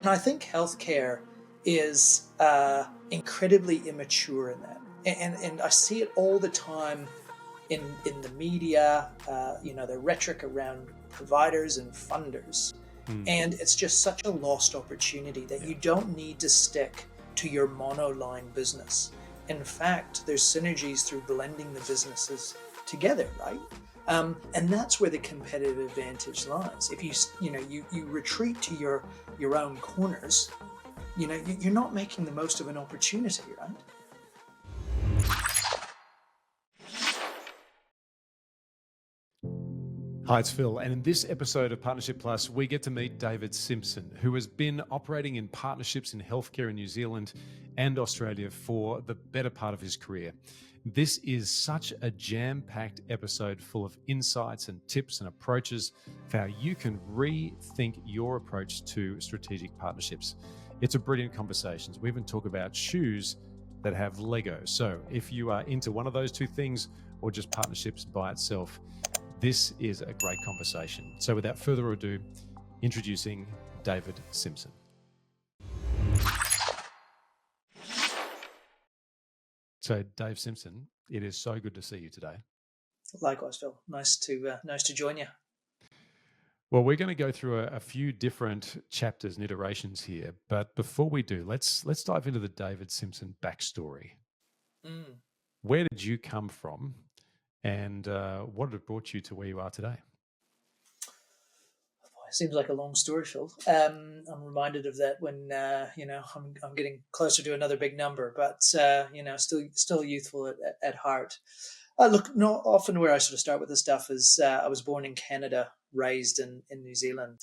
And I think healthcare is incredibly immature in that. And I see it all the time in the media, the rhetoric around providers and funders. And it's just such a lost opportunity that you don't need to stick to your monoline business. In fact, there's synergies through blending the businesses together, right? And that's where the competitive advantage lies. If you retreat to your own corners, you're not making the most of an opportunity, right? Hi, it's Phil, and in this episode of Partnership Plus, we get to meet David Simpson, who has been operating in partnerships in healthcare in New Zealand and Australia for the better part of his career. This is such a jam-packed episode full of insights and tips and approaches for how you can rethink your approach to strategic partnerships. It's a brilliant conversation. We even talk about shoes that have Lego. So if you are into one of those two things or just partnerships by itself, this is a great conversation. So without further ado, introducing David Simpson. So Dave Simpson, it is so good to see you today. Likewise, Phil. Nice to join you. Well, we're going to go through a few different chapters and iterations here, but before we do, let's dive into the David Simpson backstory. Where did you come from, and what had brought you to where you are today? It seems like a long story, Phil. I'm reminded of that when I'm getting closer to another big number, but still youthful at heart. Look, not often where I sort of start with this stuff is I was born in Canada, raised in New Zealand.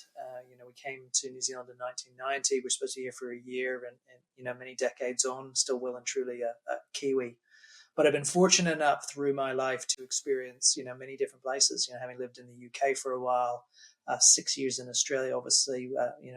We came to New Zealand in 1990. We're supposed to be here for a year, and many decades on, still well and truly a Kiwi. But I've been fortunate enough through my life to experience, many different places. Having lived in the UK for a while, 6 years in Australia, obviously,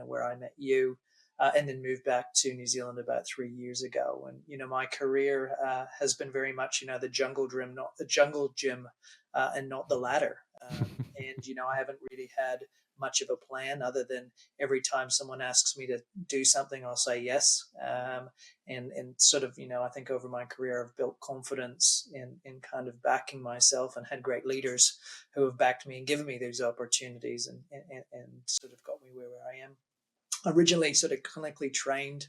where I met you, and then moved back to New Zealand about 3 years ago. And my career has been very much, the jungle gym, not the jungle gym, and not the ladder. And I haven't really had much of a plan other than every time someone asks me to do something, I'll say yes. And sort of, I think over my career, I've built confidence in kind of backing myself and had great leaders who have backed me and given me these opportunities and sort of got me where I am. Originally sort of clinically trained,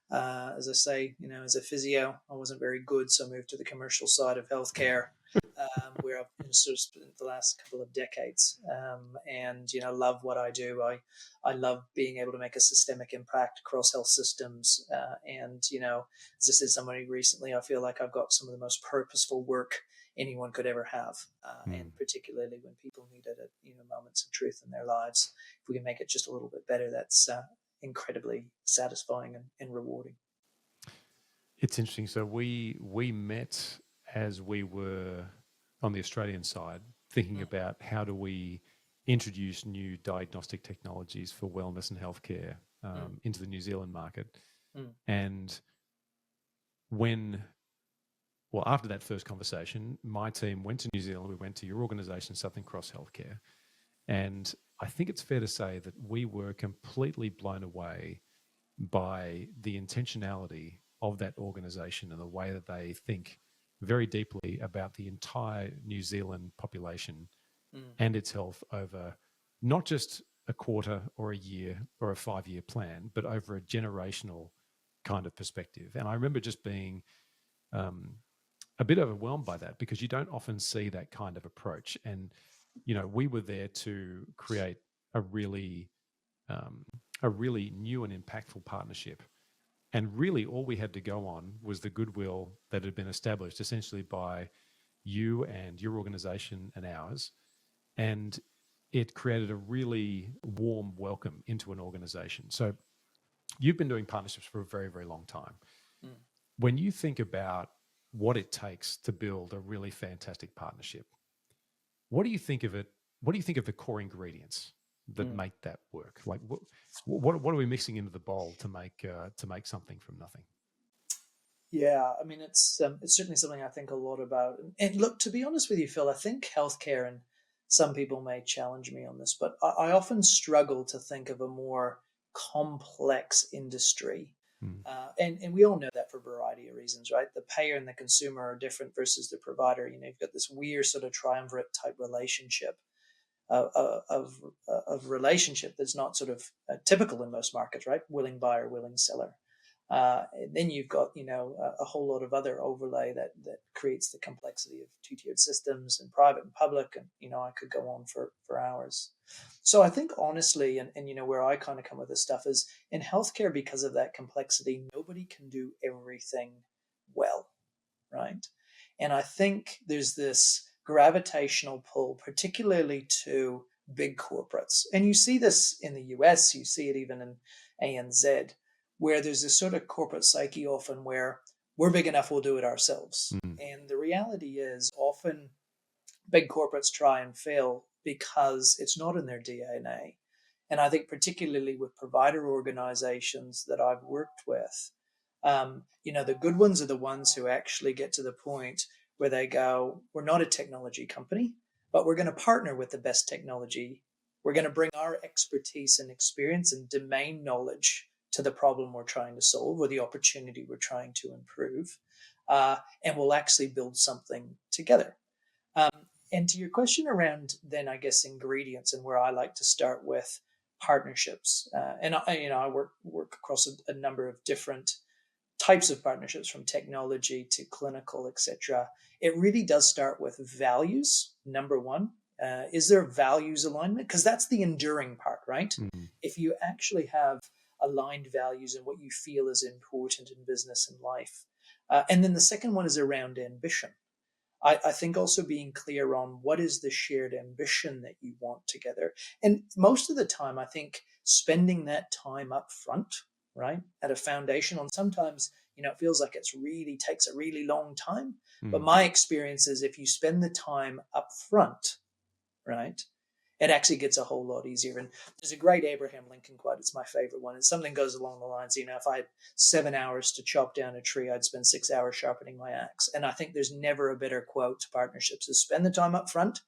as I say, as a physio. I wasn't very good, so I moved to the commercial side of healthcare, where I've sort of spent the last couple of decades. And love what I do. I love being able to make a systemic impact across health systems. And as I said to somebody recently, I feel like I've got some of the most purposeful work anyone could ever have, and particularly when people need it at moments of truth in their lives. If we can make it just a little bit better, that's incredibly satisfying and rewarding. It's interesting. So we met as we were on the Australian side, thinking about how do we introduce new diagnostic technologies for wellness and healthcare into the New Zealand market. And after that first conversation, my team went to New Zealand. We went to your organisation, Southern Cross Healthcare. And I think it's fair to say that we were completely blown away by the intentionality of that organisation and the way that they think very deeply about the entire New Zealand population and its health over not just a quarter or a year or a 5-year plan, but over a generational kind of perspective. And I remember just being a bit overwhelmed by that, because you don't often see that kind of approach. And we were there to create a really new and impactful partnership. And really all we had to go on was the goodwill that had been established essentially by you and your organization and ours. And it created a really warm welcome into an organization. So you've been doing partnerships for a very, very long time. When you think about what it takes to build a really fantastic partnership, what do you think of it? What do you think of the core ingredients that make that work? Like what are we mixing into the bowl to make something from nothing? Yeah, I mean, it's certainly something I think a lot about. And look, to be honest with you, Phil, I think healthcare, and some people may challenge me on this, but I often struggle to think of a more complex industry. Mm. And we all know that for a variety of reasons, right? The payer and the consumer are different versus the provider. You've got this weird sort of triumvirate type relationship of relationship that's not sort of typical in most markets, right? Willing buyer, willing seller. And then you've got a whole lot of other overlay that creates the complexity of two-tiered systems and private and public, and I could go on for hours. So I think honestly, and where I kind of come with this stuff is in healthcare, because of that complexity, nobody can do everything well, right? And I think there's this gravitational pull, particularly to big corporates. And you see this in the US, you see it even in ANZ, where there's this sort of corporate psyche often where we're big enough, we'll do it ourselves. Mm. And the reality is often big corporates try and fail because it's not in their DNA. And I think particularly with provider organizations that I've worked with, the good ones are the ones who actually get to the point where they go, we're not a technology company, but we're going to partner with the best technology. We're going to bring our expertise and experience and domain knowledge to the problem we're trying to solve or the opportunity we're trying to improve. And we'll actually build something together. And to your question around then, I guess, ingredients and where I like to start with partnerships. And I work across a number of different types of partnerships, from technology to clinical, etc. It really does start with values. Number one, is there values alignment? Because that's the enduring part, right? Mm. If you actually have aligned values and what you feel is important in business and life. And then the second one is around ambition. I think also being clear on what is the shared ambition that you want together. And most of the time, I think spending that time up front, right, at a foundation on sometimes, it feels like it's really takes a really long time. But my experience is if you spend the time up front, right, it actually gets a whole lot easier. And there's a great Abraham Lincoln quote. It's my favorite one. And something goes along the lines, if I had 7 hours to chop down a tree, I'd spend 6 hours sharpening my axe. And I think there's never a better quote to partnerships is spend the time up front.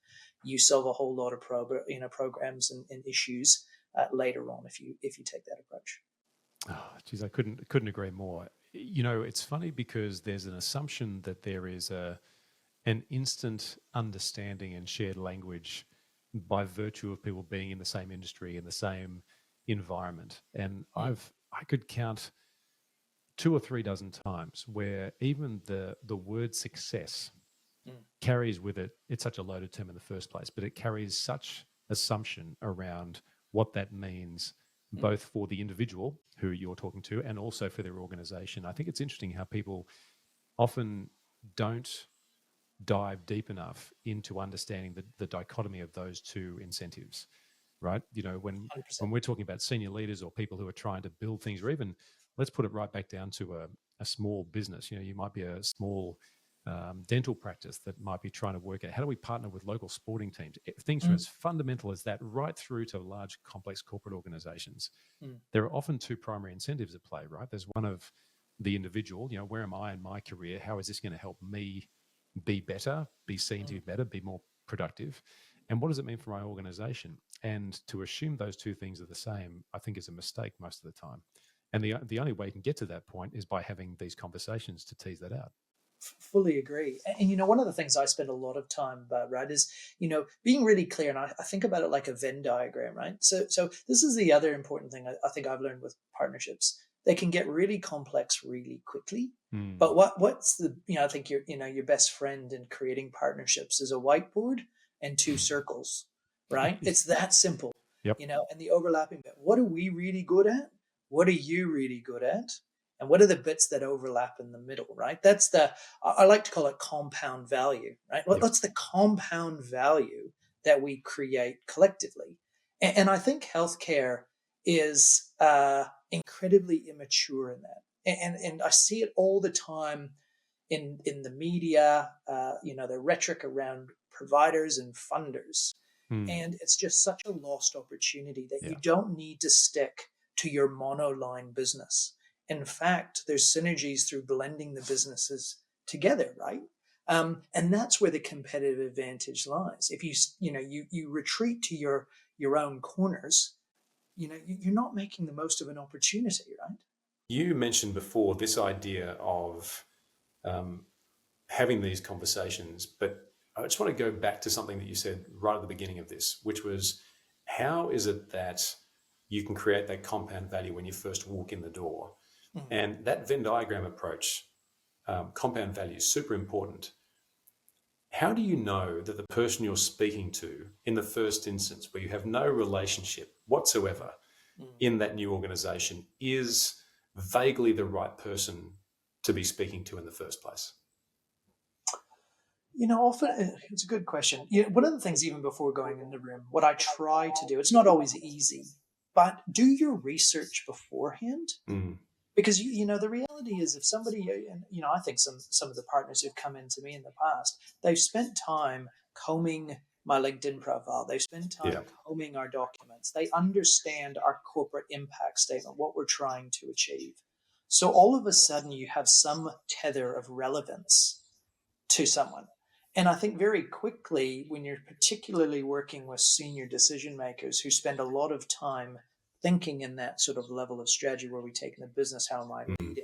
You solve a whole lot of programs and issues later on if you take that approach. Oh, geez, I couldn't agree more. It's funny because there's an assumption that there is an instant understanding and shared language by virtue of people being in the same industry, in the same environment. And I could count 2 or 3 dozen times where even the word success carries with it, it's such a loaded term in the first place, but it carries such assumption around what that means, both for the individual who you're talking to and also for their organization. I think it's interesting how people often don't dive deep enough into understanding the dichotomy of those two incentives, right? When 100%. we're talking about senior leaders or people who are trying to build things, or even let's put it right back down to a small business. You might be a small dental practice that might be trying to work out how do we partner with local sporting teams. Things are as fundamental as that, right through to large, complex corporate organizations. There are often two primary incentives at play, right? There's one of the individual, where am I in my career? How is this going to help me be better, be seen to be better, be more productive? And what does it mean for my organization? And to assume those two things are the same, I think is a mistake most of the time. And the only way you can get to that point is by having these conversations to tease that out. Fully agree. And one of the things I spend a lot of time about, right, is being really clear. And I think about it like a Venn diagram, right? So this is the other important thing I think I've learned with partnerships. They can get really complex really quickly. But what's the I think your best friend in creating partnerships is a whiteboard and 2 circles, right? It's that simple. Yep. And the overlapping bit. What are we really good at? What are you really good at? And what are the bits that overlap in the middle, right? That's I like to call it compound value, right? Yep. What's the compound value that we create collectively? And I think healthcare is incredibly immature in that. And I see it all the time in the media, the rhetoric around providers and funders. And it's just such a lost opportunity that you don't need to stick to your monoline business. In fact, there's synergies through blending the businesses together, right? And that's where the competitive advantage lies. If you retreat to your own corners, you're not making the most of an opportunity, right? You mentioned before this idea of having these conversations, but I just want to go back to something that you said right at the beginning of this, which was, how is it that you can create that compound value when you first walk in the door? Mm. And that Venn diagram approach, compound value, is super important. How do you know that the person you're speaking to in the first instance, where you have no relationship whatsoever in that new organization, is vaguely the right person to be speaking to in the first place? Often it's a good question. One of the things, even before going in the room, what I try to do, it's not always easy, but do your research beforehand. Mm. Because the reality is, if somebody, I think some of the partners who've come into me in the past, they've spent time combing my LinkedIn profile, they've spent time combing our documents, they understand our corporate impact statement, what we're trying to achieve. So all of a sudden you have some tether of relevance to someone. And I think very quickly, when you're particularly working with senior decision makers who spend a lot of time thinking in that sort of level of strategy, where we take in the business, how am I leading?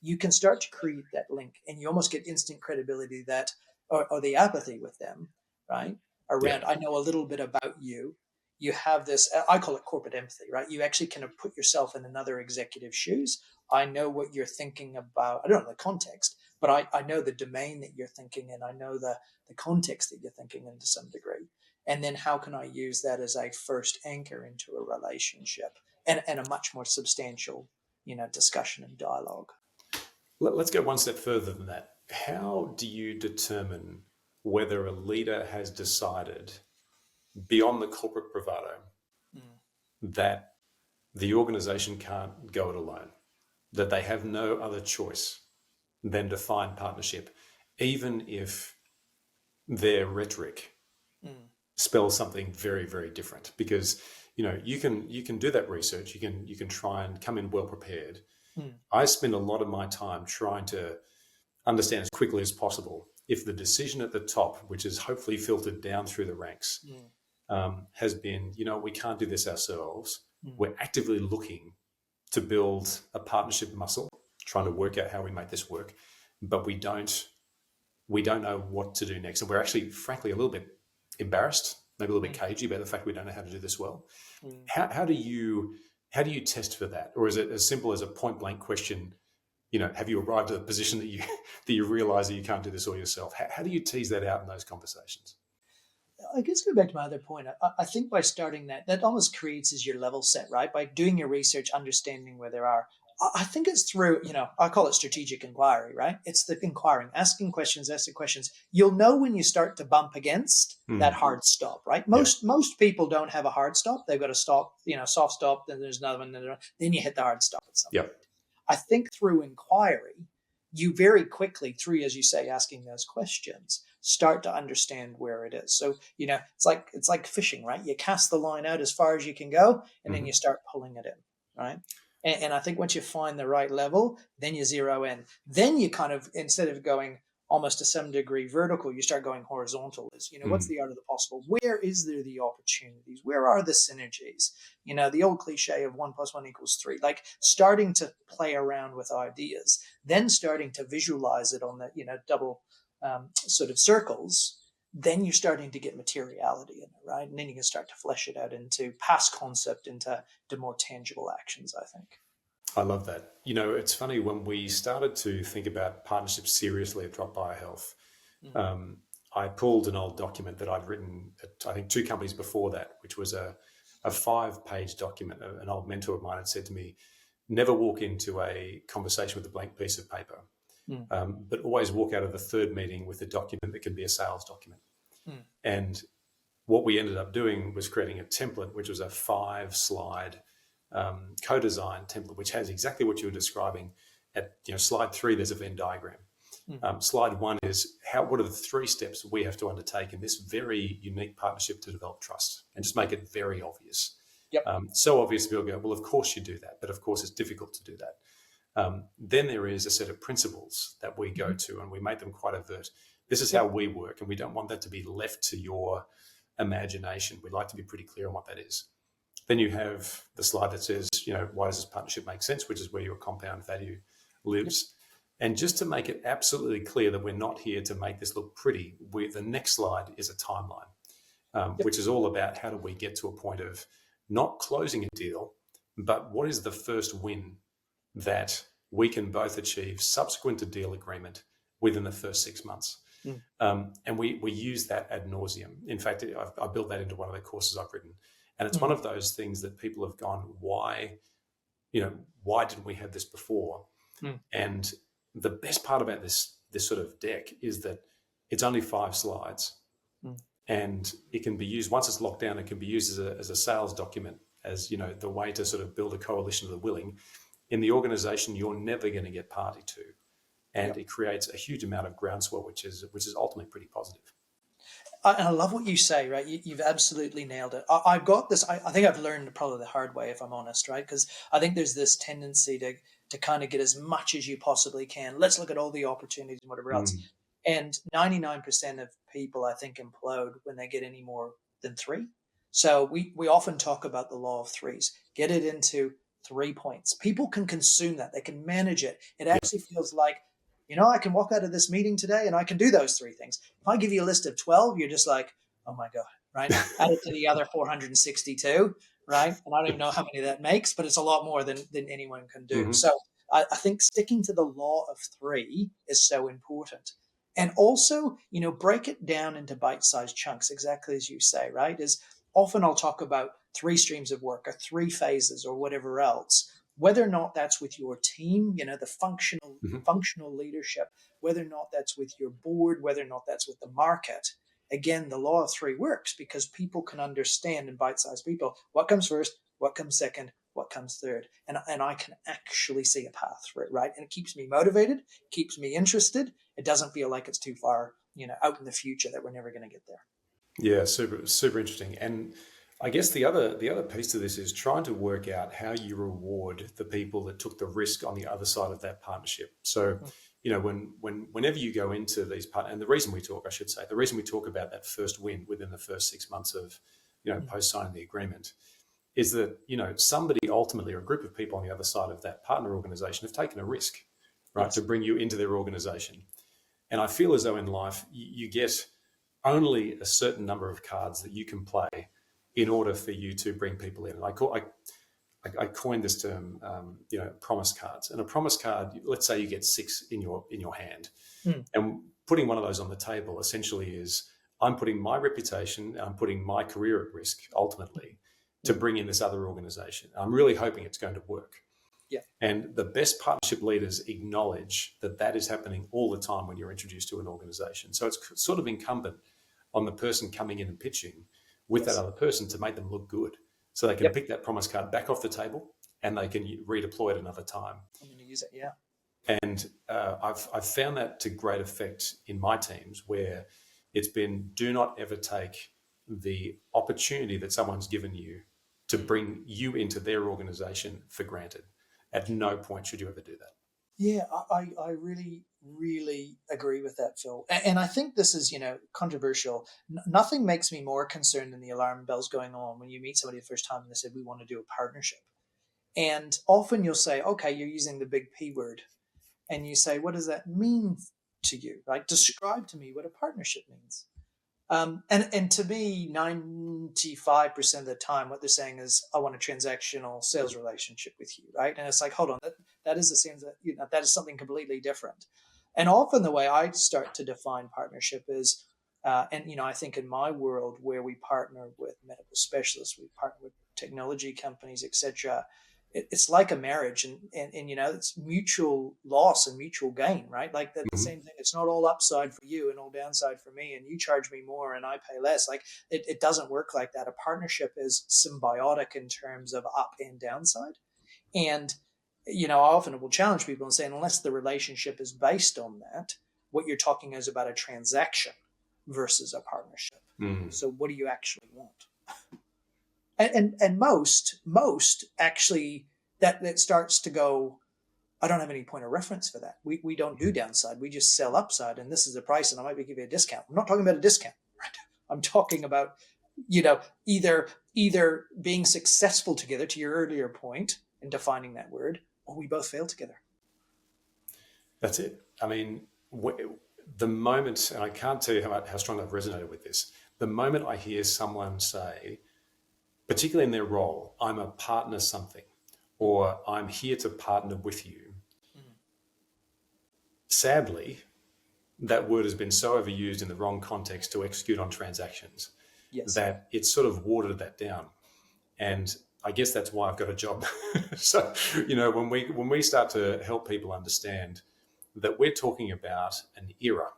You can start to create that link, and you almost get instant credibility that, or the apathy with them, right? Around, I know a little bit about you. You have this, I call it corporate empathy, right? You actually kind of put yourself in another executive's shoes. I know what you're thinking about. I don't know the context, but I know the domain that you're thinking in. I know the context that you're thinking in to some degree. And then how can I use that as a first anchor into a relationship and a much more substantial, discussion and dialogue? Let's go one step further than that. How do you determine whether a leader has decided, beyond the corporate bravado, that the organization can't go it alone, that they have no other choice than to find partnership, even if their rhetoric spells something very, very different? Because you can do that research, you can try and come in well prepared. I spend a lot of my time trying to understand as quickly as possible if the decision at the top, which is hopefully filtered down through the ranks, has been, we can't do this ourselves. We're actively looking to build a partnership muscle, trying to work out how we make this work, but we don't know what to do next. And we're actually, frankly, a little bit embarrassed, maybe a little bit cagey about the fact we don't know how to do this well. How do you test for that? Or is it as simple as a point blank question? Have you arrived at a position that you realize that you can't do this all yourself? How do you tease that out in those conversations? I guess go back to my other point. I think by starting that almost creates as your level set, right? By doing your research, understanding where there are. I think it's through, I call it strategic inquiry, right? It's the inquiring, asking questions. You'll know when you start to bump against that hard stop, right? Most people don't have a hard stop. They've got a stop, soft stop, then there's another one, then you hit the hard stop at some point. I think through inquiry, you very quickly, through, as you say, asking those questions, start to understand where it is. So, it's like fishing, right? You cast the line out as far as you can go, and then you start pulling it in, right? And I think once you find the right level, then you zero in. Then you kind of, instead of going almost to some degree vertical, you start going horizontal. What's the art of the possible? Where is there the opportunities? Where are the synergies? The old cliche of 1 + 1 = 3, like starting to play around with ideas, then starting to visualize it on the, double sort of circles. Then you're starting to get materiality in it, right? And then you can start to flesh it out into past concept, into more tangible actions, I think. I love that. It's funny, when we started to think about partnerships seriously at Drop Bio Health, I pulled an old document that I'd written at, I think, 2 companies before that, which was a 5-page document. An old mentor of mine had said to me, never walk into a conversation with a blank piece of paper, but always walk out of the 3rd meeting with a document that can be a sales document. And what we ended up doing was creating a template, which was a 5-slide co-design template, which has exactly what you were describing. At slide 3, there's a Venn diagram. Slide 1 is what are the 3 steps we have to undertake in this very unique partnership to develop trust, and just make it very obvious. So obvious people go, well, of course you do that, but of course it's difficult to do that. Then there is a set of principles that we go to, and we make them quite overt. This is how we work, and we don't want that to be left to your imagination. We'd like to be pretty clear on what that is. Then you have the slide that says, why does this partnership make sense, which is where your compound value lives. And just to make it absolutely clear that we're not here to make this look pretty, the next slide is a timeline, which is all about how do we get to a point of not closing a deal, but what is the first win that we can both achieve subsequent to deal agreement within the first 6 months. And we use that ad nauseum. In fact, I built that into one of the courses I've written. And it's one of those things that people have gone, why didn't we have this before? And the best part about this sort of deck is that it's only 5 slides. And it can be used, once it's locked down, it can be used as a sales document, as the way to sort of build a coalition of the willing. In the organization, you're never going to get party to. And it creates a huge amount of groundswell, which is ultimately pretty positive. And I love what you say, right? You've absolutely nailed it. I've got this, I think I've learned probably the hard way, if I'm honest, right? Because I think there's this tendency to kind of get as much as you possibly can. Let's look at all the opportunities and whatever else. And 99% of people, I think, implode when they get any more than 3. So we often talk about the law of 3s. Get it into 3 points. People can consume that. They can manage it. It actually feels like, I can walk out of this meeting today and I can do those 3 things. If I give you a list of 12, you're just like, oh my God, right? Add it to the other 462, right? And I don't even know how many that makes, but it's a lot more than anyone can do. So I think sticking to the law of 3 is so important. And also, break it down into bite-sized chunks, exactly as you say, right? Is often I'll talk about 3 streams of work or 3 phases or whatever else, whether or not that's with your team, the functional leadership, whether or not that's with your board, whether or not that's with the market. Again, the law of 3 works because people can understand in bite-sized people what comes first, what comes second, what comes third. And I can actually see a path through it, right? And it keeps me motivated, keeps me interested. It doesn't feel like it's too far, out in the future that we're never going to get there. Yeah, super, super interesting. And I guess the other piece to this is trying to work out how you reward the people that took the risk on the other side of that partnership. So, whenever you go into these and the reason we talk about that first win within the first 6 months of, post signing the agreement, is that, somebody ultimately, or a group of people on the other side of that partner organization have taken a risk, right, to bring you into their organization. And I feel as though in life, you get only a certain number of cards that you can play in order for you to bring people in. I coined this term, promise cards. And a promise card, let's say you get 6 in your hand, and putting one of those on the table essentially is, I'm putting my reputation, I'm putting my career at risk ultimately to bring in this other organization. I'm really hoping it's going to work. Yeah. And the best partnership leaders acknowledge that is happening all the time when you're introduced to an organization. So it's sort of incumbent on the person coming in and pitching with that other person to make them look good. So they can pick that promise card back off the table and they can redeploy it another time. I'm going to use it, yeah. And I've found that to great effect in my teams, where it's been, do not ever take the opportunity that someone's given you to bring you into their organization for granted. At no point should you ever do that. Yeah, I really, really agree with that, Phil. And I think this is, controversial. Nothing makes me more concerned than the alarm bells going on when you meet somebody the first time and they said, we want to do a partnership. And often you'll say, okay, you're using the big P word. And you say, what does that mean to you? Right? Describe to me what a partnership means. And to me, 95% of the time, what they're saying is, I want a transactional sales relationship with you, right? And it's like, hold on, that is the same, that is something completely different. And often the way I start to define partnership is, I think in my world where we partner with medical specialists, we partner with technology companies, etc., it's like a marriage, and it's mutual loss and mutual gain, right? Like the same thing. It's not all upside for you and all downside for me, and you charge me more and I pay less. Like it doesn't work like that. A partnership is symbiotic in terms of up and downside. And, I often will challenge people and say, unless the relationship is based on that, what you're talking is about a transaction versus a partnership. So what do you actually want? And most actually that starts to go, I don't have any point of reference for that. We don't do downside. We just sell upside, and this is the price, and I might be giving you a discount. I'm not talking about a discount, right? I'm talking about, either, either being successful together, to your earlier point in defining that word, or we both fail together. That's it. I mean, the moment, and I can't tell you how strongly I've resonated with this, the moment I hear someone say, particularly in their role, I'm a partner something, or I'm here to partner with you. Sadly, that word has been so overused in the wrong context to execute on transactions that it's sort of watered that down. And I guess that's why I've got a job. So, when we start to help people understand that we're talking about an era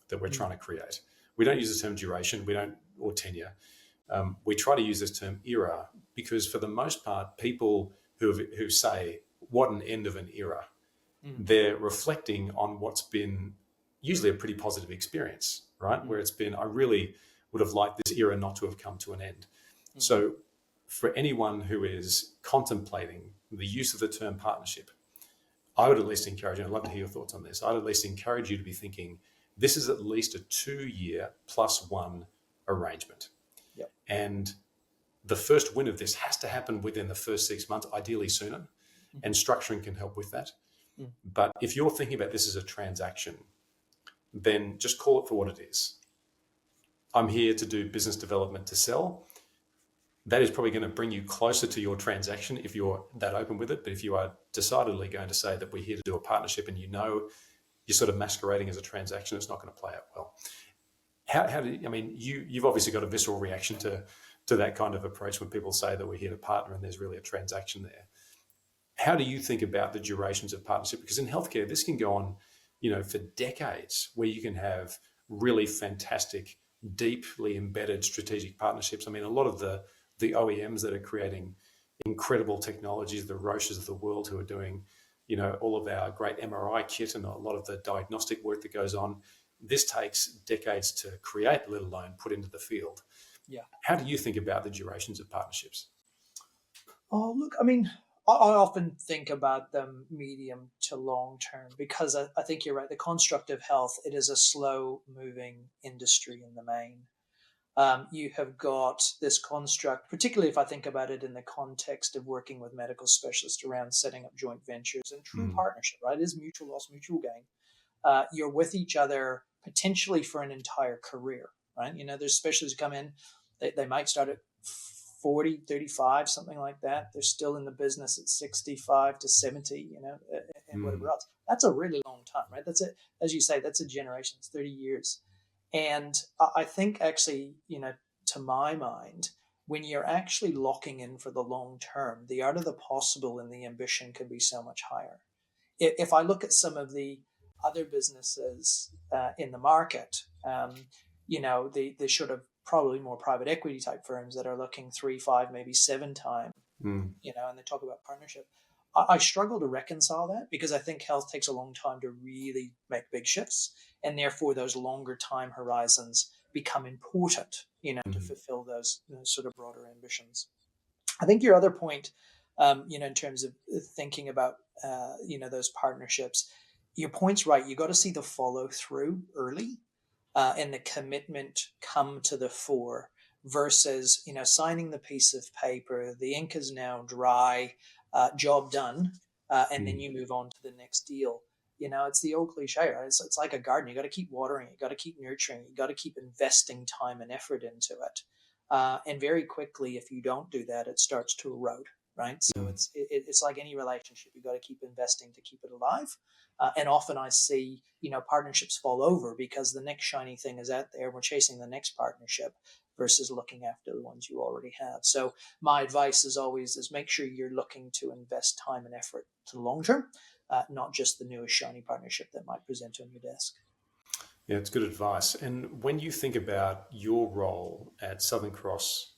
that we're trying to create, we don't use the term duration, or tenure. We try to use this term era because, for the most part, people who say, what an end of an era, they're reflecting on what's been usually a pretty positive experience, right? Where it's been, I really would have liked this era not to have come to an end. So for anyone who is contemplating the use of the term partnership, I would at least encourage you, I'd love to hear your thoughts on this, I'd at least encourage you to be thinking, this is at least a 2-year +1 arrangement. Yep. And the first win of this has to happen within the first 6 months, ideally sooner, and structuring can help with that. But if you're thinking about this as a transaction, then just call it for what it is. I'm here to do business development to sell. That is probably going to bring you closer to your transaction if you're that open with it. But if you are decidedly going to say that we're here to do a partnership and you're sort of masquerading as a transaction, it's not going to play out well. You've obviously got a visceral reaction to that kind of approach when people say that we're here to partner and there's really a transaction there. How do you think about the durations of partnership? Because in healthcare, this can go on, for decades, where you can have really fantastic, deeply embedded strategic partnerships. I mean, a lot of the OEMs that are creating incredible technologies, the Roches of the world who are doing, all of our great MRI kit and a lot of the diagnostic work that goes on, this takes decades to create, let alone put into the field. Yeah. How do you think about the durations of partnerships? Oh, look, I mean, I often think about them medium to long term because I think you're right. The construct of health, it is a slow moving industry in the main. You have got this construct, particularly if I think about it in the context of working with medical specialists around setting up joint ventures and true partnership, right? It is mutual loss, mutual gain. You're with each other potentially for an entire career, right? There's specialists who come in, they might start at 40, 35, something like that. They're still in the business at 65 to 70, and whatever else. That's a really long time, right? That's it. As you say, that's a generation. It's 30 years. And I think actually, to my mind, when you're actually locking in for the long term, the art of the possible and the ambition can be so much higher. If I look at some of the other businesses in the market, the sort of probably more private equity type firms that are looking 3, 5, maybe 7 times, and they talk about partnership. I struggle to reconcile that because I think health takes a long time to really make big shifts, and therefore those longer time horizons become important, to fulfill those sort of broader ambitions. I think your other point, in terms of thinking about, those partnerships, your point's right. You got to see the follow through early, and the commitment come to the fore versus, signing the piece of paper, the ink is now dry, job done, and then you move on to the next deal. It's the old cliche, right? It's like a garden. You got to keep watering it. You got to keep nurturing it. You got to keep investing time and effort into it. And very quickly, if you don't do that, it starts to erode, right? So it's like any relationship. You got to keep investing to keep it alive. And often I see, partnerships fall over because the next shiny thing is out there. We're chasing the next partnership versus looking after the ones you already have. So my advice is always make sure you're looking to invest time and effort to the long term, not just the newest shiny partnership that might present on your desk. Yeah, it's good advice. And when you think about your role at Southern Cross,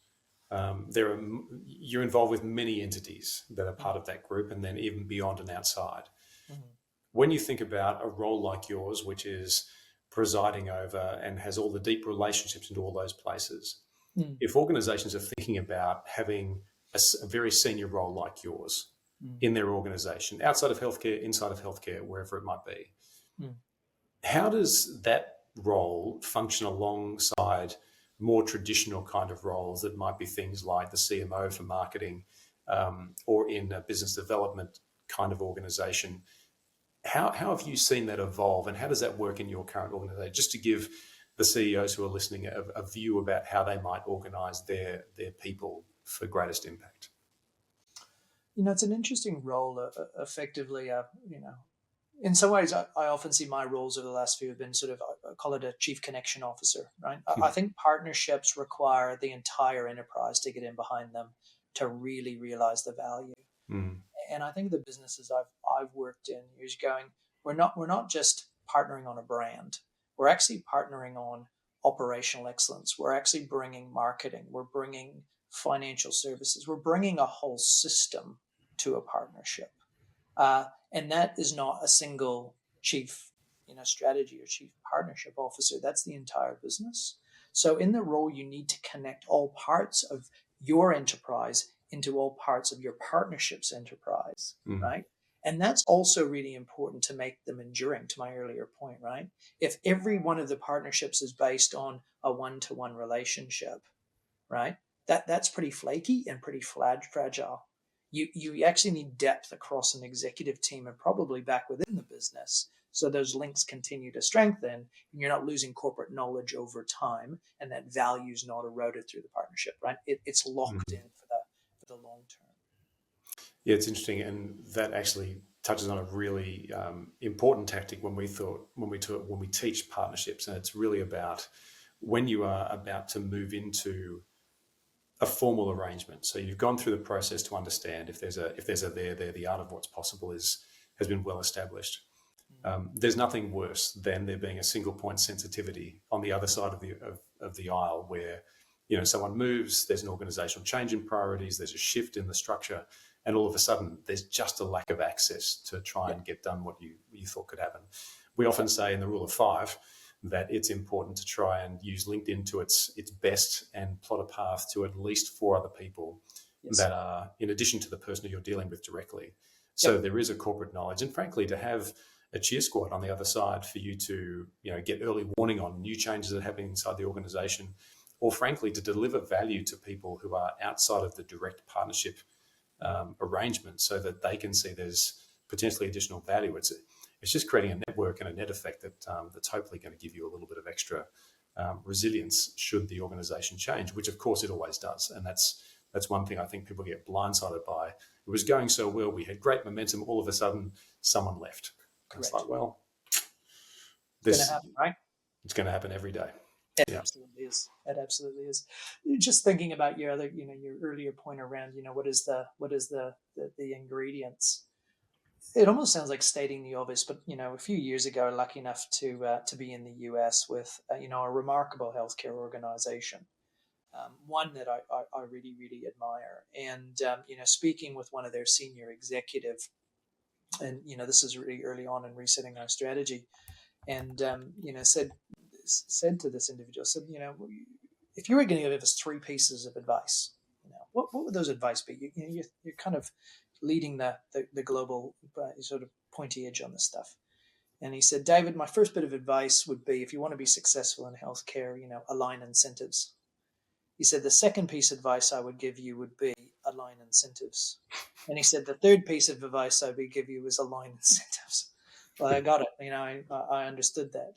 you're involved with many entities that are part of that group, and then even beyond and outside. When you think about a role like yours, which is presiding over and has all the deep relationships into all those places, if organizations are thinking about having a very senior role like yours in their organization, outside of healthcare, inside of healthcare, wherever it might be, how does that role function alongside more traditional kind of roles that might be things like the CMO for marketing, or in a business development kind of organization. How have you seen that evolve, and how does that work in your current organization? Just to give the CEOs who are listening a view about how they might organize their people for greatest impact. It's an interesting role. Effectively, in some ways, I often see my roles over the last few have been sort of, I call it a chief connection officer, right? I think partnerships require the entire enterprise to get in behind them to really realize the value. And I think the businesses I've worked in years going, we're not just partnering on a brand. We're actually partnering on operational excellence. We're actually bringing marketing. We're bringing financial services. We're bringing a whole system to a partnership. And that is not a single chief, strategy or chief partnership officer. That's the entire business. So in the role, you need to connect all parts of your enterprise into all parts of your partnerships enterprise, right? And that's also really important to make them enduring, to my earlier point, right? If every one of the partnerships is based on a one-to-one relationship, right? That's pretty flaky and pretty fragile. You actually need depth across an executive team and probably back within the business, so those links continue to strengthen and you're not losing corporate knowledge over time, and that value is not eroded through the partnership, right? It's locked in for the long term. Yeah, it's interesting, and that actually touches on a really important tactic when we teach partnerships, and it's really about when you are about to move into a formal arrangement. So you've gone through the process to understand if there's a there, the art of what's possible has been well established. There's nothing worse than there being a single point sensitivity on the other side of the aisle, where someone moves, there's an organizational change in priorities, there's a shift in the structure, and all of a sudden there's just a lack of access to try and get done what you thought could happen. We often say in the rule of 5 that it's important to try and use LinkedIn to its best and plot a path to at least 4 other people that are in addition to the person who you're dealing with directly. So there is a corporate knowledge, and frankly, to have a cheer squad on the other side for you to get early warning on new changes that are happening inside the organization, or frankly to deliver value to people who are outside of the direct partnership arrangement, so that they can see there's potentially additional value. It's just creating a network and a net effect that's hopefully going to give you a little bit of extra resilience should the organization change, which of course it always does. And that's one thing I think people get blindsided by. It was going so well, we had great momentum, all of a sudden someone left. It's like, well, it's going to happen, right? It's going to happen every day. It absolutely is. It absolutely is. Just thinking about your earlier point around, what is the ingredients. It almost sounds like stating the obvious, but a few years ago, lucky enough to be in the US with a remarkable healthcare organization, one that I really really admire, and speaking with one of their senior executive, and this is really early on in resetting our strategy, and said to this individual, if you were going to give us 3 pieces of advice, what would those advice be? You're kind of leading the global sort of pointy edge on this stuff. And he said, David, my first bit of advice would be, if you want to be successful in healthcare, align incentives. He said, the second piece of advice I would give you would be align incentives. And he said, the third piece of advice I would give you is align incentives. Well, I got it. I understood that.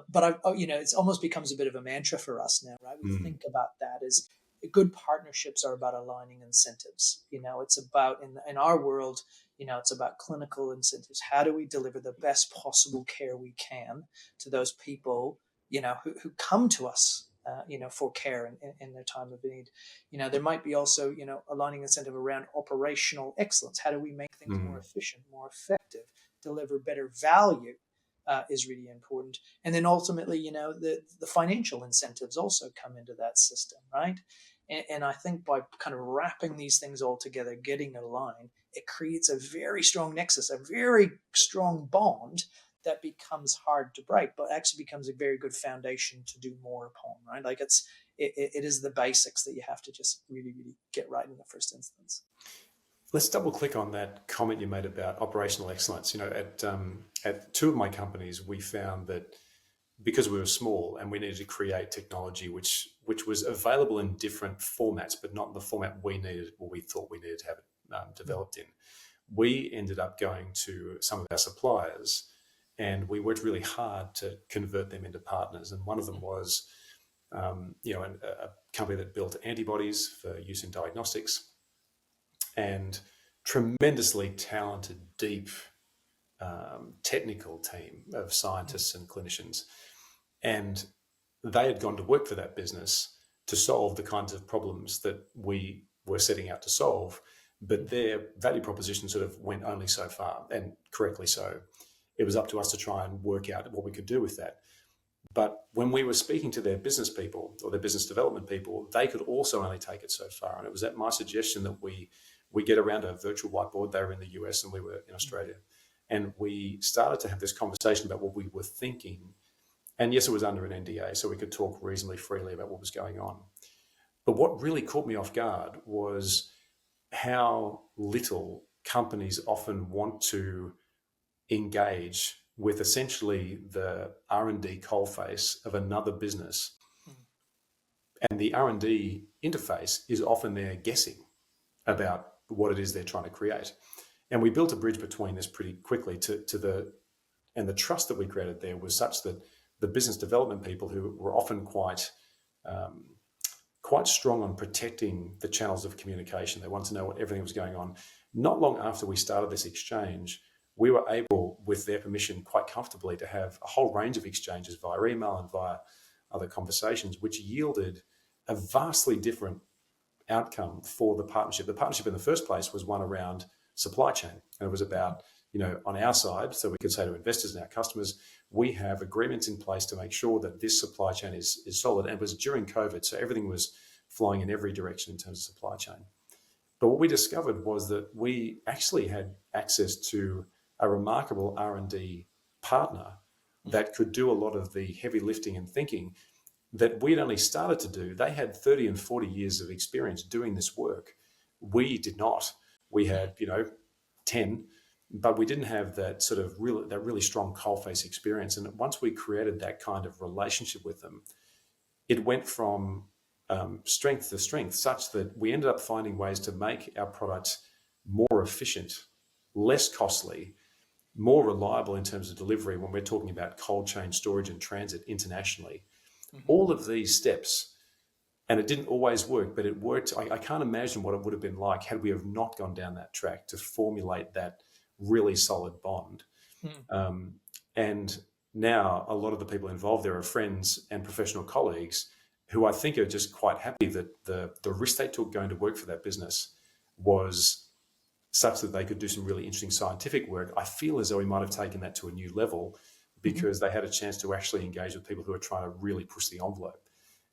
But it almost becomes a bit of a mantra for us now, right? We think about that as good partnerships are about aligning incentives. It's about in our world, it's about clinical incentives. How do we deliver the best possible care we can to those people, who come to us, for care in their time of need? There might be also, aligning incentive around operational excellence. How do we make things more efficient, more effective, deliver better value? Is really important. And then ultimately, the financial incentives also come into that system, right? And I think by kind of wrapping these things all together, getting aligned, it creates a very strong nexus, a very strong bond that becomes hard to break, but actually becomes a very good foundation to do more upon, right? Like it is the basics that you have to just really, really get right in the first instance. Let's double click on that comment you made about operational excellence. At 2 of my companies, we found that because we were small and we needed to create technology which was available in different formats, but not in the format we needed or we thought we needed to have it developed in, we ended up going to some of our suppliers and we worked really hard to convert them into partners. And one of them was, a company that built antibodies for use in diagnostics, and tremendously talented, deep, technical team of scientists and clinicians. And they had gone to work for that business to solve the kinds of problems that we were setting out to solve, but their value proposition sort of went only so far, and correctly so. It was up to us to try and work out what we could do with that. But when we were speaking to their business people or their business development people, they could also only take it so far. And it was at my suggestion that we get around a virtual whiteboard. They were in the US and we were in Australia. And we started to have this conversation about what we were thinking. And yes, it was under an NDA, so we could talk reasonably freely about what was going on. But what really caught me off guard was how little companies often want to engage with essentially the R&D coalface of another business. And the R&D interface is often there guessing about what it is they're trying to create. And we built a bridge between this pretty quickly and the trust that we created there was such that the business development people, who were often quite strong on protecting the channels of communication, they wanted to know what everything was going on. Not long after we started this exchange, we were able, with their permission, quite comfortably to have a whole range of exchanges via email and via other conversations, which yielded a vastly different outcome for the partnership. The partnership in the first place was one around supply chain. And it was about, on our side, so we could say to investors and our customers, we have agreements in place to make sure that this supply chain is solid. And it was during COVID, so everything was flying in every direction in terms of supply chain. But what we discovered was that we actually had access to a remarkable R&D partner that could do a lot of the heavy lifting and thinking that we'd only started to do. They had 30 and 40 years of experience doing this work. We did not. We had, 10, but we didn't have that sort of really strong coalface experience. And once we created that kind of relationship with them, it went from strength to strength, such that we ended up finding ways to make our products more efficient, less costly, more reliable in terms of delivery when we're talking about cold chain storage and transit internationally. All of these steps, and it didn't always work, but it worked. I can't imagine what it would have been like had we have not gone down that track to formulate that really solid bond. And now a lot of the people involved there are friends and professional colleagues who I think are just quite happy that the risk they took going to work for that business was such that they could do some really interesting scientific work. I feel as though we might have taken that to a new level because they had a chance to actually engage with people who are trying to really push the envelope.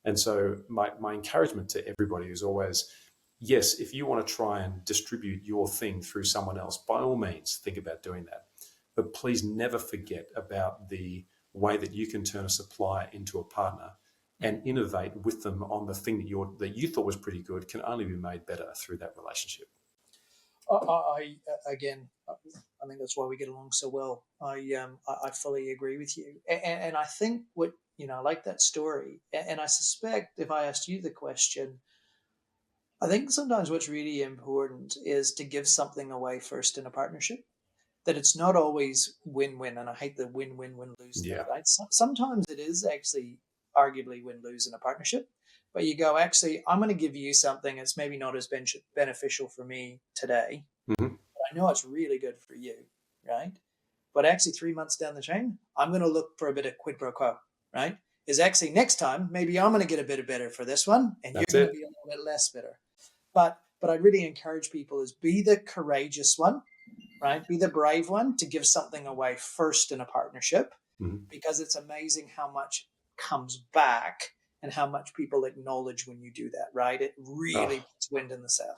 And so my encouragement to everybody is always, yes, if you want to try and distribute your thing through someone else, by all means, think about doing that. But please never forget about the way that you can turn a supplier into a partner and innovate with them on the thing that you thought was pretty good can only be made better through that relationship. I think that's why we get along so well. I fully agree with you, and I think what I like that story. And I suspect if I asked you the question, I think sometimes what's really important is to give something away first in a partnership. That it's not always win-win, and I hate the win-win-win-lose thing. Right? Sometimes it is actually arguably win-lose in a partnership. But you go, actually, I'm going to give you something that's maybe not as beneficial for me today. But I know it's really good for you, right? But actually 3 months down the chain, I'm going to look for a bit of quid pro quo, right? Is actually next time, maybe I'm going to get a bit better for this one, and you're going to be a little bit less bitter. But I really encourage people is be the courageous one, right? Be the brave one to give something away first in a partnership, because it's amazing how much comes back and how much people acknowledge when you do that, right? It really puts wind in the sail.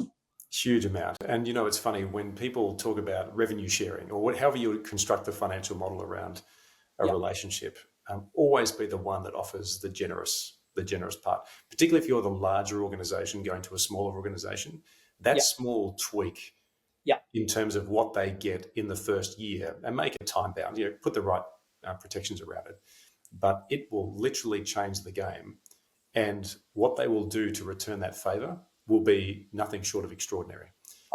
Huge amount. And, it's funny when people talk about revenue sharing or however you construct the financial model around a relationship, always be the one that offers the generous part, particularly if you're the larger organization going to a smaller organization. That small tweak in terms of what they get in the first year and make it time bound, put the right protections around it. but it will literally change the game. And what they will do to return that favor will be nothing short of extraordinary.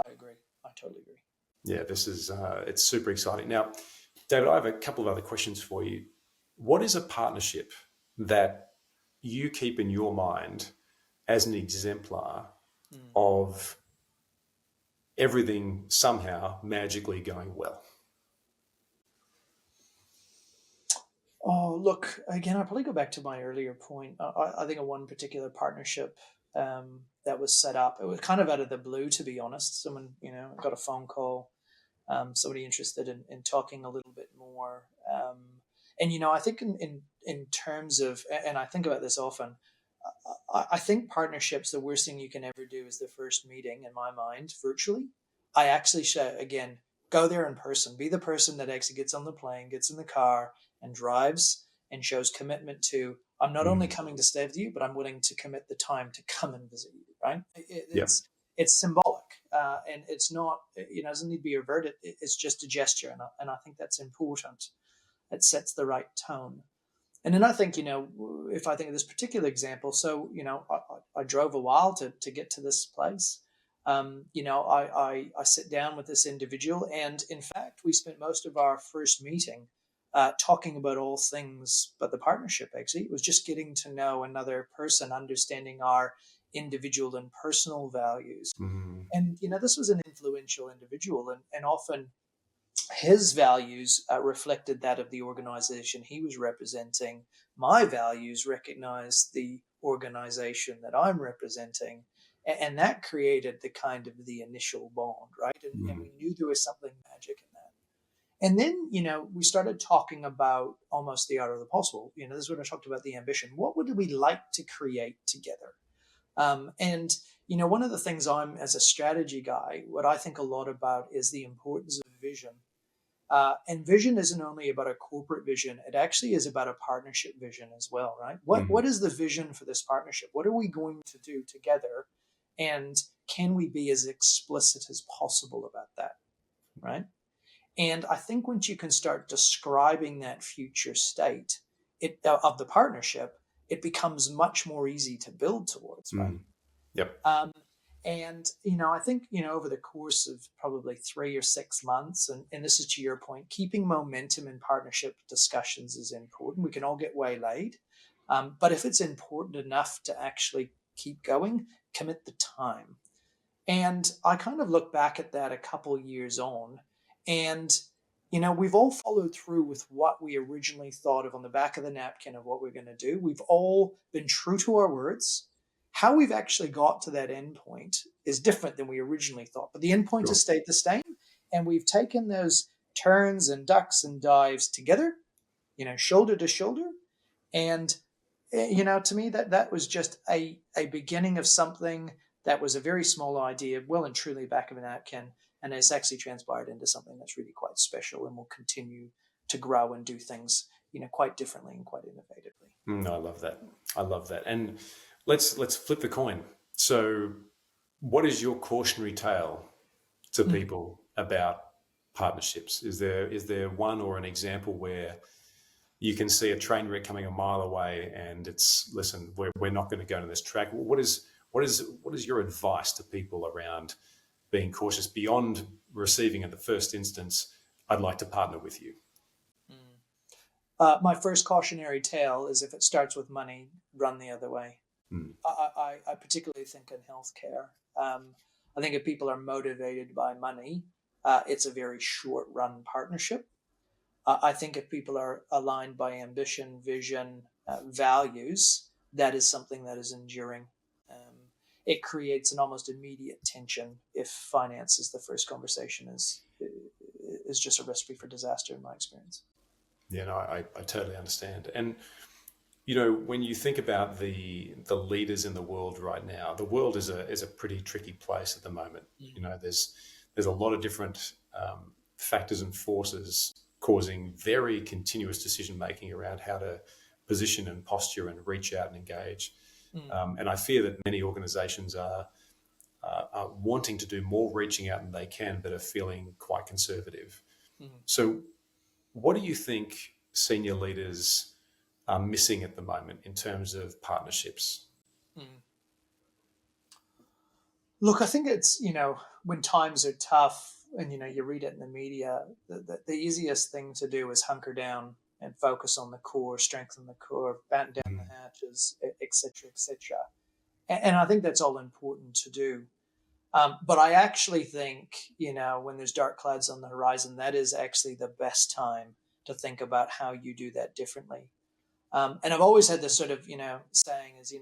I agree. I totally agree. Yeah, this is, it's super exciting. Now, David, I have a couple of other questions for you. What is a partnership that you keep in your mind as an exemplar of everything somehow magically going well? Oh, look, again, I'll probably go back to my earlier point. I think of one particular partnership that was set up. It was kind of out of the blue, to be honest. Someone, got a phone call, somebody interested in talking a little bit more. I think in terms of, and I think about this often, I think partnerships, the worst thing you can ever do is the first meeting, in my mind, virtually. I actually say, again, go there in person. Be the person that actually gets on the plane, gets in the car, and drives and shows commitment to, I'm not only coming to stay with you, but I'm willing to commit the time to come and visit you, right? Yeah. It's symbolic, and it's not, it doesn't need to be overt. It's just a gesture, and I think that's important. It sets the right tone. And then I think, if I think of this particular example, so, I drove a while to get to this place. I sit down with this individual, and in fact, we spent most of our first meeting talking about all things but the partnership. Actually, it was just getting to know another person, understanding our individual and personal values. And this was an influential individual, and often his values reflected that of the organization he was representing. My values recognized the organization that I'm representing. And that created the kind of the initial bond, right? And we knew there was something magic in that. And then, we started talking about almost the art of the possible. This is when I talked about the ambition. What would we like to create together? One of the things as a strategy guy, what I think a lot about is the importance of vision. And vision isn't only about a corporate vision, it actually is about a partnership vision as well, right? What is the vision for this partnership? What are we going to do together? And can we be as explicit as possible about that, right? And I think once you can start describing that future state of the partnership, it becomes much more easy to build towards, right? Yep. I think, over the course of probably 3 or 6 months, and this is to your point, keeping momentum in partnership discussions is important. We can all get waylaid. But if it's important enough to actually keep going, commit the time. And I kind of look back at that a couple years on, and, we've all followed through with what we originally thought of on the back of the napkin of what we're going to do. We've all been true to our words. How we've actually got to that end point is different than we originally thought, but the end point has stayed the same. And we've taken those turns and ducks and dives together, shoulder to shoulder. And, to me, that was just a beginning of something that was a very small idea, well and truly back of a napkin. And it's actually transpired into something that's really quite special and will continue to grow and do things, quite differently and quite innovatively. I love that. I love that. And let's flip the coin. So what is your cautionary tale to people about partnerships? Is there one or an example where you can see a train wreck coming a mile away and it's, listen, we're not going to go on this track? What is your advice to people around being cautious beyond receiving at the first instance, I'd like to partner with you? My first cautionary tale is, if it starts with money, run the other way. I particularly think in healthcare. I think if people are motivated by money, it's a very short-run partnership. I think if people are aligned by ambition, vision, values, that is something that is enduring. It creates an almost immediate tension if finance is the first conversation. Is just a recipe for disaster in my experience. Yeah, no, I totally understand. And when you think about the leaders in the world right now, the world is a pretty tricky place at the moment. There's a lot of different factors and forces causing very continuous decision making around how to position and posture and reach out and engage. And I fear that many organizations are wanting to do more reaching out than they can, but are feeling quite conservative. So what do you think senior leaders are missing at the moment in terms of partnerships? Mm. Look, I think it's, when times are tough and, you read it in the media, the easiest thing to do is hunker down and focus on the core, strengthen the core, batten down the hatches, et cetera, et cetera. And I think that's all important to do. But I actually think, when there's dark clouds on the horizon, that is actually the best time to think about how you do that differently. And I've always had this sort of, saying is,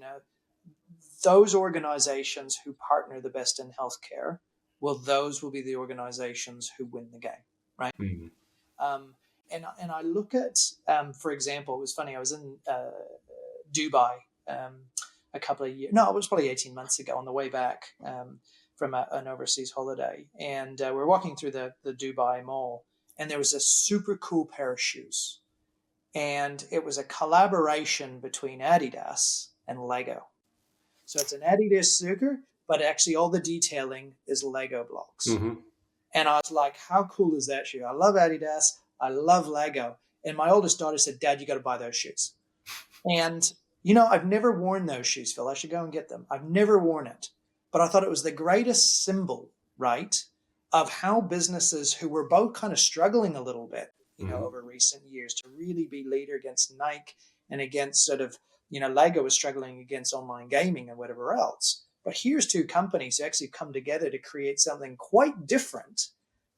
those organizations who partner the best in healthcare, those will be the organizations who win the game, right? Mm. And I look at, for example, it was funny. I was in Dubai a couple of years. No, it was probably 18 months ago on the way back from an overseas holiday, and we're walking through the Dubai Mall, and there was a super cool pair of shoes, and it was a collaboration between Adidas and Lego. So it's an Adidas sneaker, but actually all the detailing is Lego blocks. Mm-hmm. And I was like, how cool is that shoe? I love Adidas. I love Lego. And my oldest daughter said, Dad, you got to buy those shoes. And, I've never worn those shoes, Phil. I should go and get them. I've never worn it. But I thought it was the greatest symbol, right, of how businesses who were both kind of struggling a little bit, over recent years to really be leader against Nike and against sort of, Lego was struggling against online gaming and whatever else. But here's two companies who actually come together to create something quite different.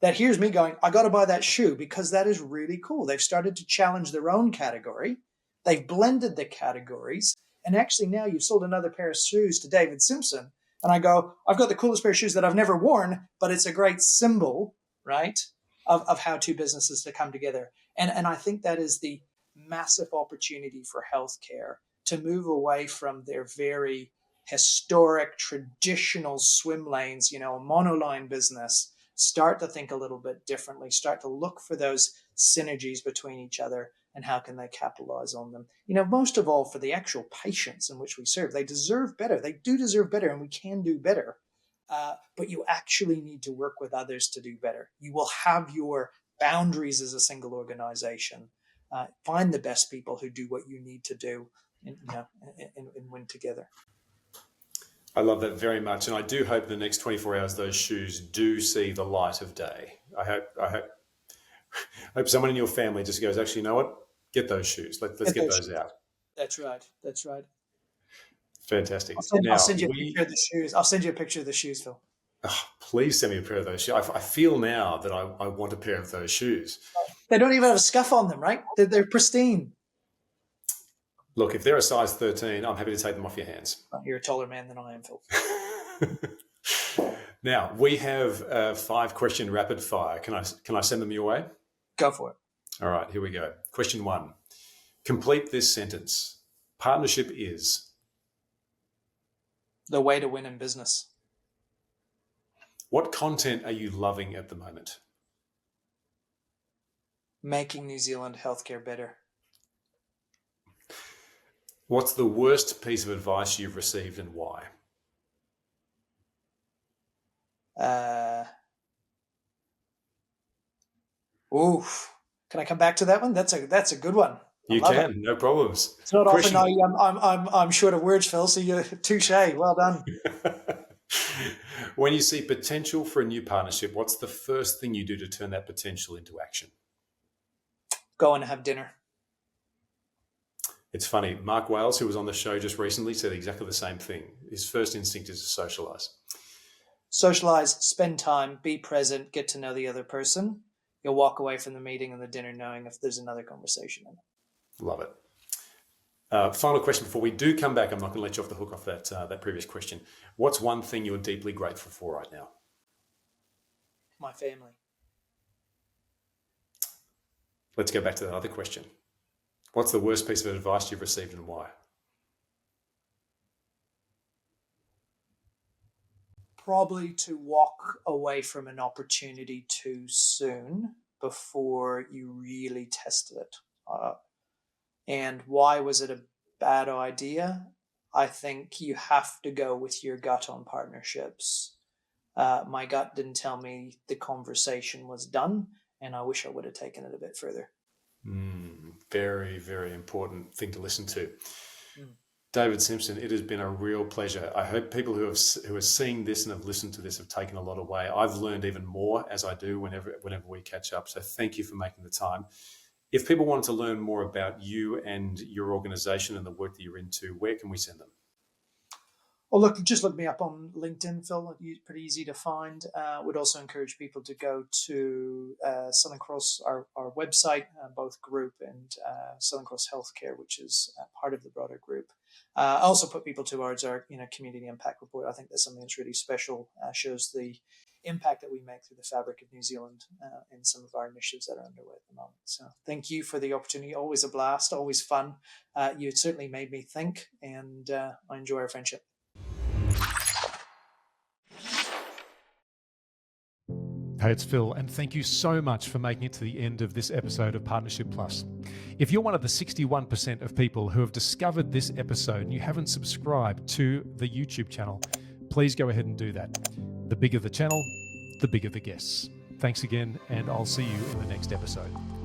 That here's me going, I got to buy that shoe because that is really cool. They've started to challenge their own category. They've blended the categories. And actually now you've sold another pair of shoes to David Simpson. And I go, I've got the coolest pair of shoes that I've never worn, but it's a great symbol, right, of how two businesses to come together. And I think that is the massive opportunity for healthcare to move away from their very historic, traditional swim lanes, a monoline business, start to think a little bit differently, start to look for those synergies between each other and how can they capitalize on them. Most of all for the actual patients in which we serve, they deserve better. They do deserve better, and we can do better. But you actually need to work with others to do better. You will have your boundaries as a single organization. Find the best people who do what you need to do, and win together. I love that very much, and I do hope in the next 24 hours those shoes do see the light of day. I hope someone in your family just goes, actually, you know what? Get those shoes. Let's get those out. That's right. That's right. Fantastic. I'll send you a picture of the shoes. I'll send you a picture of the shoes, Phil. Oh, please send me a pair of those shoes. I feel now that I want a pair of those shoes. They don't even have a scuff on them, right? They're pristine. Look, if they're a size 13, I'm happy to take them off your hands. You're a taller man than I am, Phil. Now, we have a 5-question rapid fire. Can I send them your way? Go for it. All right, here we go. Question 1. Complete this sentence. Partnership is the way to win in business. What content are you loving at the moment? Making New Zealand healthcare better. What's the worst piece of advice you've received and why? Can I come back to that one? That's a good one. You can, no problems. It's not often I'm short of words, Phil. So you're touche. Well done. When you see potential for a new partnership, what's the first thing you do to turn that potential into action? Go and have dinner. It's funny. Mark Wales, who was on the show just recently, said exactly the same thing. His first instinct is to socialize. Socialize, spend time, be present, get to know the other person. You'll walk away from the meeting and the dinner knowing if there's another conversation in it. Love it. Final question before we do come back. I'm not going to let you off the hook off that previous question. What's one thing you're deeply grateful for right now? My family. Let's go back to that other question. What's the worst piece of advice you've received and why? Probably to walk away from an opportunity too soon before you really tested it. And why was it a bad idea? I think you have to go with your gut on partnerships. My gut didn't tell me the conversation was done, and I wish I would have taken it a bit further. Very, very important thing to listen to. Mm. David Simpson, it has been a real pleasure. I hope people who are seeing this and have listened to this have taken a lot away. I've learned even more, as I do whenever we catch up. So thank you for making the time. If people wanted to learn more about you and your organization and the work that you're into, where can we send them? Well, just look me up on LinkedIn, Phil. Pretty easy to find. Would also encourage people to go to Southern Cross, our website, both group and Southern Cross Healthcare, which is part of the broader group. I also put people towards our community impact report. I think that's something that's really special. Shows the impact that we make through the fabric of New Zealand in some of our initiatives that are underway at the moment. So thank you for the opportunity. Always a blast, always fun. You certainly made me think, and I enjoy our friendship. Hey, it's Phil, and thank you so much for making it to the end of this episode of Partnership Plus. If you're one of the 61% of people who have discovered this episode and you haven't subscribed to the YouTube channel, please go ahead and do that. The bigger the channel, the bigger the guests. Thanks again, and I'll see you in the next episode.